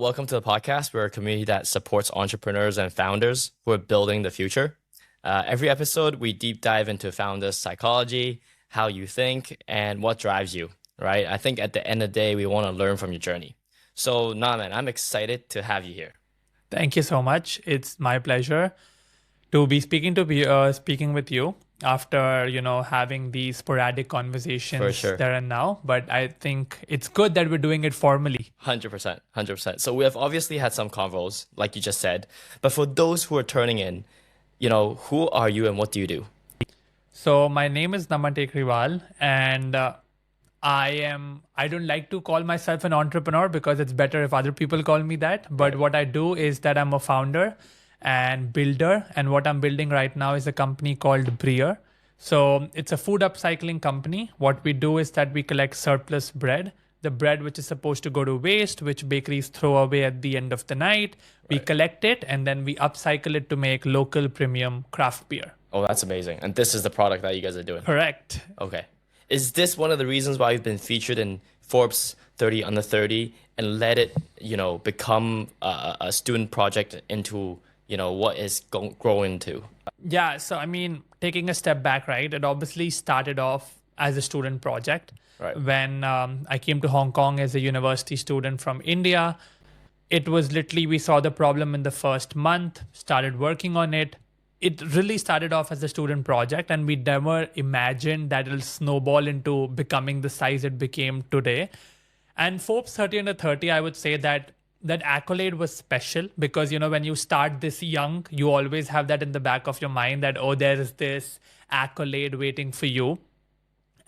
Welcome to the podcast. We're a community that supports entrepreneurs and founders who are building the future. Every episode, we deep dive into founders' psychology, how you think, and what drives you, right? I think at the end of the day, we want to learn from your journey. So, Naman, I'm excited to have you here. Thank you so much. It's my pleasure to be speaking with you after having these sporadic For conversations sure. there and now. But I think it's good that we're doing it formally. 100%. 100%. So, we have obviously had some convos, like you just said. But for those who are turning in, who are you and what do you do? So my name is Naman Tekriwal, and I don't like to call myself an entrepreneur because it's better if other people call me that. But what I do is that I'm a founder and builder, and what I'm building right now is a company called Breer. So it's a food upcycling company. What we do is that we collect surplus bread, the bread which is supposed to go to waste, which bakeries throw away at the end of the night. We collect it and then we upcycle it to make local premium craft beer. Oh, that's amazing. And this is the product that you guys are doing. Correct. Okay. Is this one of the reasons why you've been featured in Forbes 30 under 30 and let it, become a student project into, what is growing to? Yeah. So, I mean, taking a step back, right? It obviously started off as a student project. Right. When I came to Hong Kong as a university student from India, it was literally, we saw the problem in the first month, started working on it. It really started off as a student project, and we never imagined that it'll snowball into becoming the size it became today. And Forbes 30 under 30, I would say that that accolade was special because, when you start this young, you always have that in the back of your mind that, oh, there is this accolade waiting for you.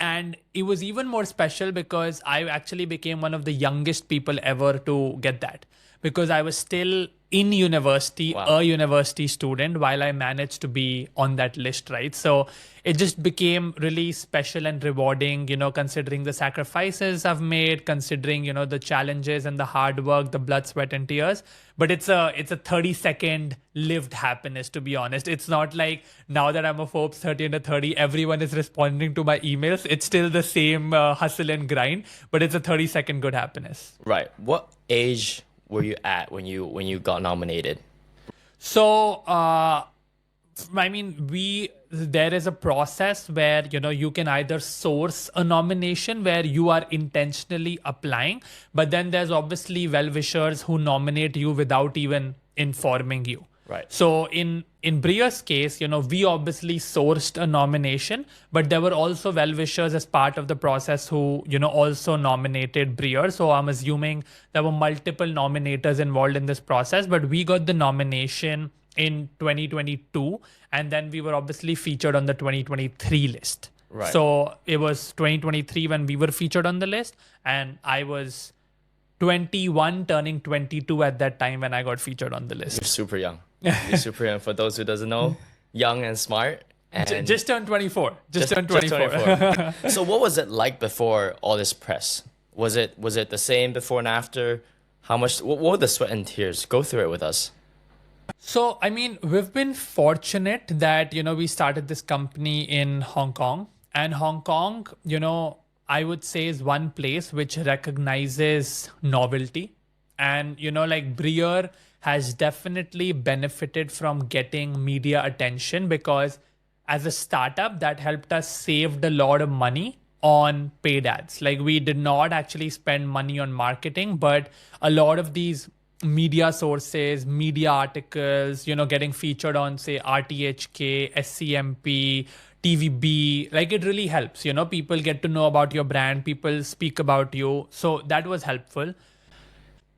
And it was even more special because I actually became one of the youngest people ever to get that, because I was still in university, Wow. a university student, while I managed to be on that list, right? So it just became really special and rewarding, considering the sacrifices I've made, considering, the challenges and the hard work, the blood, sweat, and tears. But it's a 30-second lived happiness, to be honest. It's not like now that I'm a Forbes 30 under 30, everyone is responding to my emails. It's still the same hustle and grind, but it's a 30-second good happiness. Right. What age were you at when you got nominated? So, there is a process where, you can either source a nomination where you are intentionally applying, but then there's obviously well-wishers who nominate you without even informing you. Right. So in Breer's case, we obviously sourced a nomination, but there were also well-wishers as part of the process who, also nominated Breer. So I'm assuming there were multiple nominators involved in this process, but we got the nomination in 2022, and then we were obviously featured on the 2023 list. Right. So it was 2023 when we were featured on the list, and I was 21 turning 22 at that time when I got featured on the list. You're super young. You're super young. For those who doesn't know, young and smart. And Just turned 24. Just turned 24. So what was it like before all this press? Was it the same before and after? What were the sweat and tears? Go through it with us. So, we've been fortunate that, we started this company in Hong Kong. And Hong Kong, I would say is one place which recognizes novelty. And, like Breer has definitely benefited from getting media attention because as a startup, that helped us save a lot of money on paid ads. Like we did not actually spend money on marketing, but a lot of these media sources, media articles, getting featured on say RTHK, SCMP, TVB, like it really helps, people get to know about your brand, people speak about you. So that was helpful.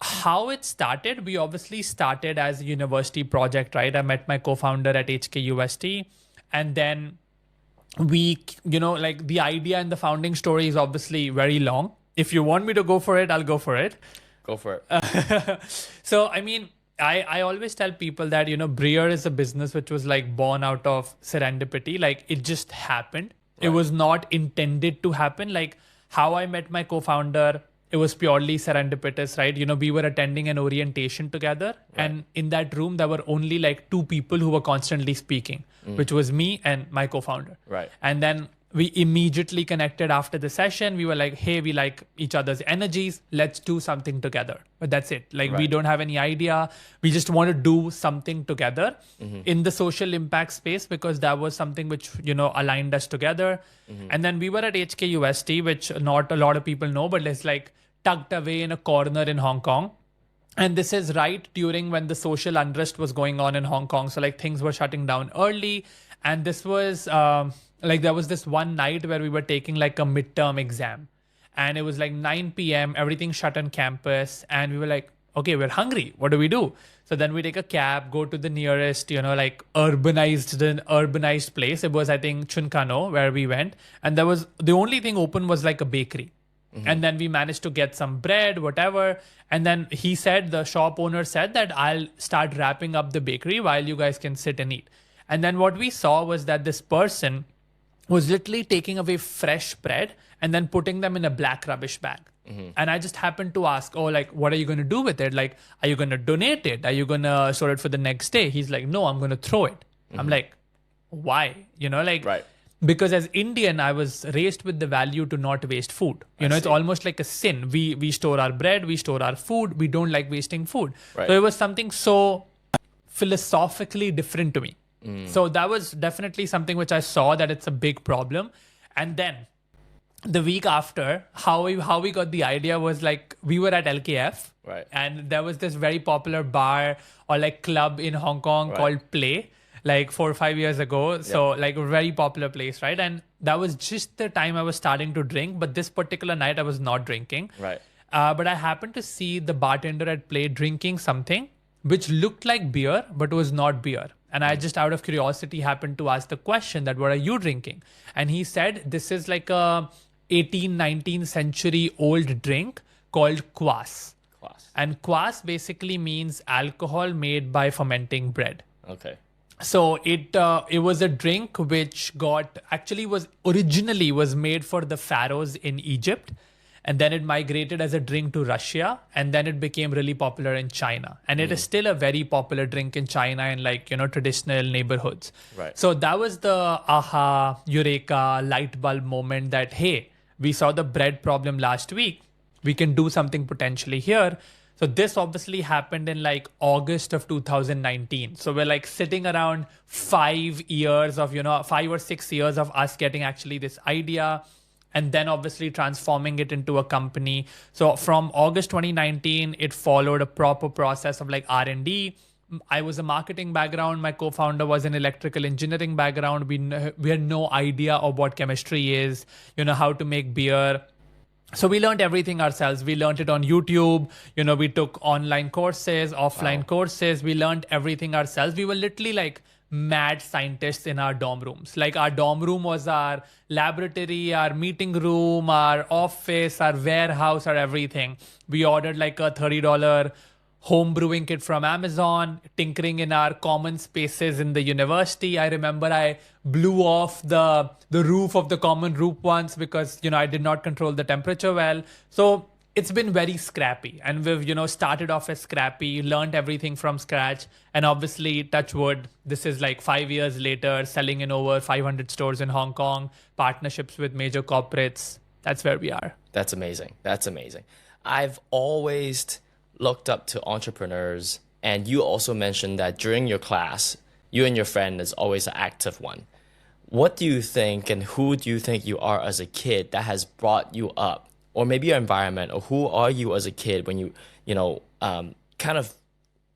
How it started, we obviously started as a university project, right? I met my co-founder at HKUST, and then we, like the idea and the founding story is obviously very long. If you want me to go for it, I'll go for it. Go for it. So, I always tell people that, Breer is a business which was like born out of serendipity. Like it just happened. Right. It was not intended to happen. Like how I met my co-founder, it was purely serendipitous, right? We were attending an orientation together. Right. And in that room, there were only like two people who were constantly speaking, which was me and my co-founder. Right. And then we immediately connected after the session. We were like, hey, we like each other's energies. Let's do something together. But that's it. Like, we don't have any idea. We just want to do something together in the social impact space, because that was something which, aligned us together. And then we were at HKUST, which not a lot of people know, but it's like tucked away in a corner in Hong Kong. And this is right during when the social unrest was going on in Hong Kong. So like things were shutting down early. And this was there was this one night where we were taking like a midterm exam. And it was like 9 p.m. Everything shut on campus. And we were like, okay, we're hungry. What do we do? So then we take a cab, go to the nearest, urbanized place. It was, I think, Chunkano, where we went. And there was, the only thing open was like a bakery. And then we managed to get some bread, whatever. And then he said, the shop owner said that I'll start wrapping up the bakery while you guys can sit and eat. And then what we saw was that this person was literally taking away fresh bread and then putting them in a black rubbish bag. And I just happened to ask, oh, like, what are you going to do with it? Like, are you going to donate it? Are you going to store it for the next day? He's like, no, I'm going to throw it. I'm like, why? Right. Because as Indian, I was raised with the value to not waste food. It's almost like a sin. We store our bread, we store our food. We don't like wasting food. Right. So it was something so philosophically different to me. So that was definitely something which I saw that it's a big problem. And then the week after, how we got the idea was like, we were at LKF. Right. And there was this very popular bar or like club in Hong Kong called Play, like 4 or 5 years ago. So like a very popular place, right? And that was just the time I was starting to drink. But this particular night I was not drinking. Right. But I happened to see the bartender at Play drinking something which looked like beer, but was not beer. And I just out of curiosity happened to ask the question that, what are you drinking? And he said, this is like a 18th, 19th century old drink called kwas. And kwas basically means alcohol made by fermenting bread. Okay. So it was a drink which was originally made for the pharaohs in Egypt. And then it migrated as a drink to Russia. And then it became really popular in China. And it is still a very popular drink in China in traditional neighborhoods. Right. So that was the aha, eureka, light bulb moment that, hey, we saw the bread problem last week. We can do something potentially here. So this obviously happened in like August of 2019. So we're like sitting around 5 or 6 years of us getting actually this idea, and then obviously transforming it into a company. So from August 2019, it followed a proper process of like R&D. I was a marketing background. My co-founder was an electrical engineering background. We had no idea of what chemistry is, how to make beer. So we learned everything ourselves. We learned it on YouTube. We took online courses, offline courses. We learned everything ourselves. We were literally like mad scientists in our dorm rooms. Like our dorm room was our laboratory, our meeting room, our office, our warehouse, our everything. We ordered like a $30 home brewing kit from Amazon, tinkering in our common spaces in the university. I remember I blew off the roof of the common roof once because, I did not control the temperature well. So it's been very scrappy, and we've, started off as scrappy, learned everything from scratch. And obviously, touch wood, this is like 5 years later, selling in over 500 stores in Hong Kong, partnerships with major corporates. That's where we are. That's amazing. That's amazing. I've always looked up to entrepreneurs, and you also mentioned that during your class, you and your friend is always an active one. What do you think, and who do you think you are as a kid that has brought you up, or maybe your environment, or who are you as a kid when you kind of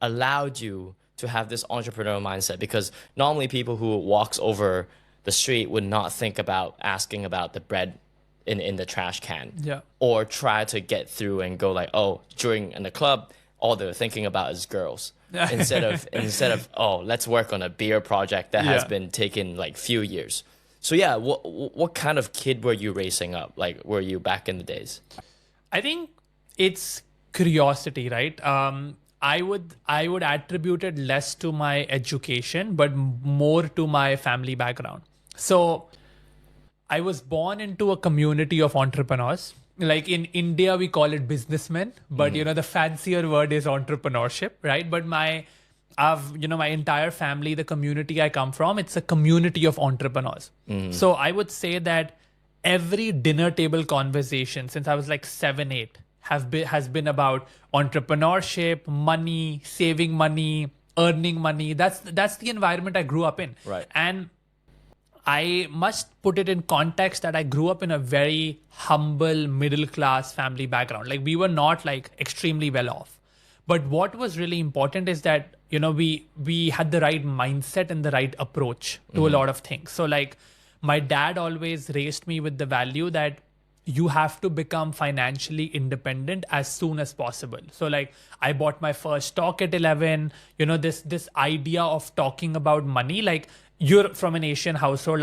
allowed you to have this entrepreneurial mindset? Because normally people who walks over the street would not think about asking about the bread in the trash can, or try to get through and go like, oh, during in the club, all they're thinking about is girls. instead of oh, let's work on a beer project that has been taking like few years. So yeah, what kind of kid were you raising up? Like, were you back in the days? I think it's curiosity, right? I would attribute it less to my education, but more to my family background. So I was born into a community of entrepreneurs. Like in India, we call it businessmen, but the fancier word is entrepreneurship, right? But my my entire family, the community I come from, it's a community of entrepreneurs. So I would say that every dinner table conversation since I was like 7, 8 has been about entrepreneurship, money, saving money, earning money. That's the environment I grew up in. Right. And I must put it in context that I grew up in a very humble middle class family background. Like we were not like extremely well off. But what was really important is that, we had the right mindset and the right approach to a lot of things. So like my dad always raised me with the value that you have to become financially independent as soon as possible. So like I bought my first stock at 11. This idea of talking about money, like you're from an Asian household.